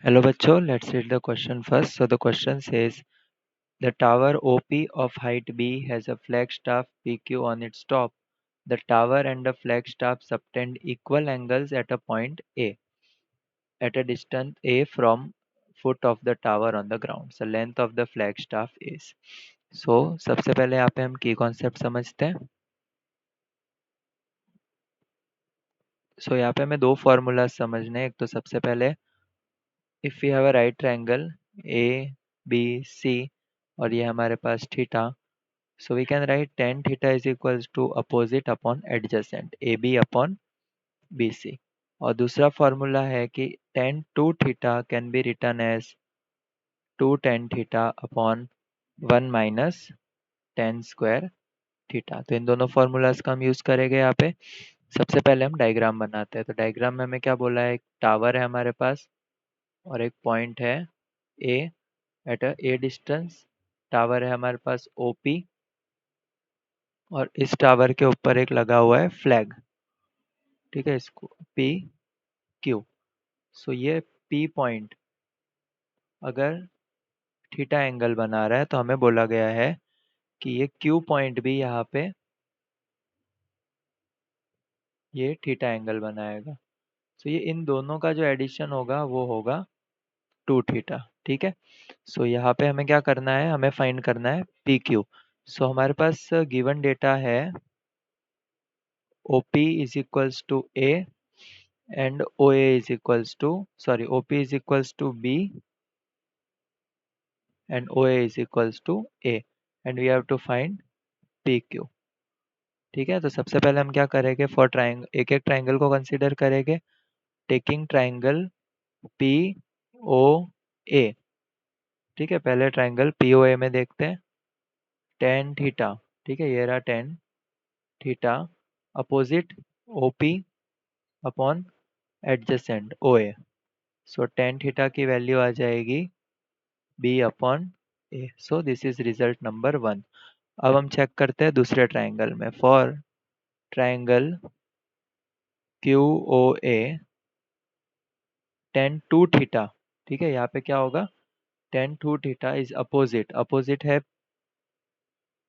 Hello bachcho, let's read the question first. So the question says the tower OP of height B has a flagstaff PQ on its top. The tower and the flagstaff subtend equal angles at a point A at a distance A from foot of the tower on the ground. So length of the flagstaff is. So सबसे पहले यहाँ पे हम की concept समझते हैं. सो यहाँ पे हमें दो फॉर्मूलाज समझने हैं. एक तो सबसे पहले if we have a right triangle A B C और ये हमारे पास theta. So we can write tan theta is equals to opposite upon adjacent AB upon BC. और दूसरा फॉर्मूला है कि tan 2 theta can be written as 2 tan theta upon 1 minus tan square theta. तो इन दोनों फॉर्मूलाज का हम use करेंगे यहाँ पे. सबसे पहले हम डायग्राम बनाते हैं. तो डायग्राम में हमें क्या बोला है, एक टावर है हमारे पास और एक पॉइंट है A at a a distance. Tower है हमारे पास OP और इस टावर के ऊपर एक लगा हुआ है फ्लैग. ठीक है, इसको PQ. सो ये P पॉइंट अगर थीटा एंगल बना रहा है तो हमें बोला गया है कि ये Q पॉइंट भी यहाँ पे ये थीटा एंगल बनाएगा. सो ये इन दोनों का जो एडिशन होगा वो होगा 2 थीटा. ठीक है. सो यहाँ पे हमें क्या करना है, हमें फाइंड करना है PQ. सो हमारे पास गिवन डेटा है OP is equals to A and OA is equals to OP is equals to B and OA is equals to A and we have to find PQ. ठीक है. तो सबसे पहले हम क्या करेंगे, फॉर ट्राइंगल एक एक ट्राइंगल को कंसीडर करेंगे टेकिंग ट्राइंगल पी ओ ए. ठीक है, पहले ट्राइंगल पी ओ ए में देखते हैं टेन थीटा. ठीक है, ये रहा tan theta opposite O P upon adjacent O A. So tan theta की वैल्यू आ जाएगी B upon A. So this is result number 1. अब हम चेक करते हैं दूसरे ट्राइंगल में. For triangle Q O A tan two theta. ठीक है, यहाँ पे क्या होगा, tan two theta is opposite. Opposite है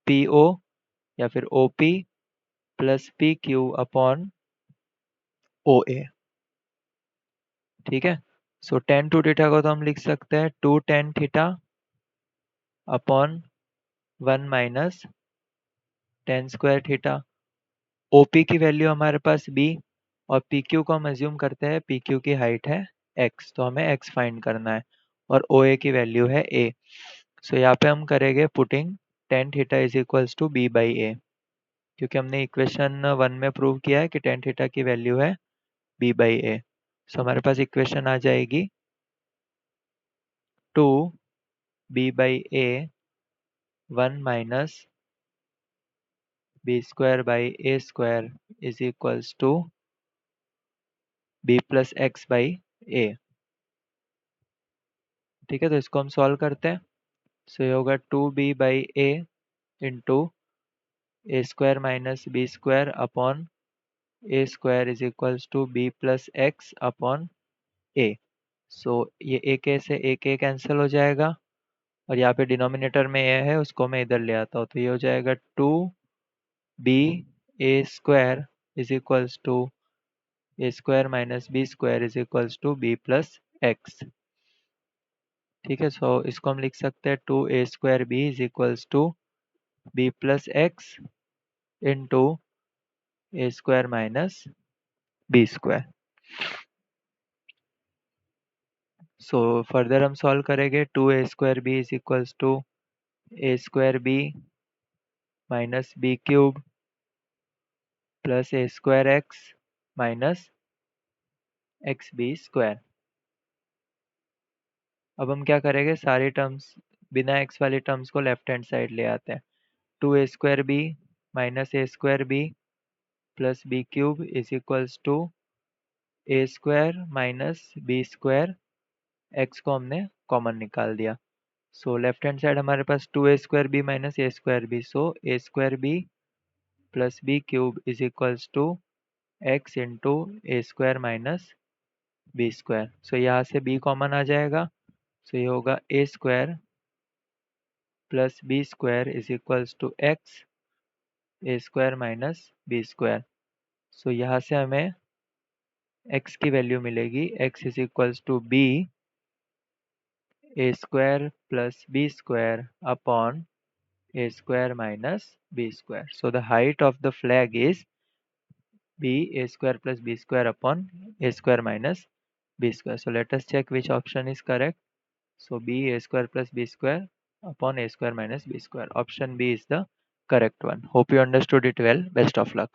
पी ओ या फिर O P plus P Q upon O ए. ठीक है. सो टेन टू थीटा को तो हम लिख सकते हैं two tan theta upon 1 minus tan square theta. O P की वैल्यू हमारे पास बी और पी क्यू को हम एज्यूम करते हैं पी क्यू की हाइट है एक्स, तो हमें एक्स फाइंड करना है और ओ ए की वैल्यू है ए. सो यहाँ पे हम करेंगे putting tan theta is equals to B by A, क्योंकि हमने इक्वेशन 1 में प्रूव किया है कि टेन थीटा की वैल्यू है बी बाई ए. सो हमारे पास इक्वेशन आ जाएगी two B by A 1 minus B square by A square is equals to B plus X by A. ठीक है, तो इसको हम सॉल्व करते हैं. सो ये होगा two B by A into A square minus B square upon A square is equals to B plus X upon A. So ये एक ए से एक ए कैंसिल हो जाएगा और यहाँ पे डिनोमिनेटर में ए है उसको मैं इधर ले आता हूँ. तो ये हो जाएगा two B A square is equals to A square minus B square is equals to B plus X. ठीक है, सो इसको हम लिख सकते हैं two A square B is equals to B plus X into A square minus B square. So further हम solve करेंगे two A square B is equals to A square B minus B cube plus A square X minus x B square. अब हम क्या करेंगे, सारी terms बिना x वाली terms को लेफ्ट हैंड साइड ले आते हैं. Two A square B minus A square B plus B cube is equals to A square minus B square. X को हमने कॉमन निकाल दिया. सो लेफ्ट हैंड साइड हमारे पास two A square B minus A square B. So A square B plus B cube is equals to X into A square minus B square. So यहाँ से B common आ जाएगा। So ये होगा A square plus B square is equals to X A square minus B square. So यहाँ से हमें x की वैल्यू मिलेगी, x is equals to B A square plus B square upon a square minus b square. So the height of the flag is b a square plus b square upon a square minus b square. So let us check which option is correct. So b a square plus b square upon a square minus b square. Option B is the correct one. Hope you understood it well. Best of luck.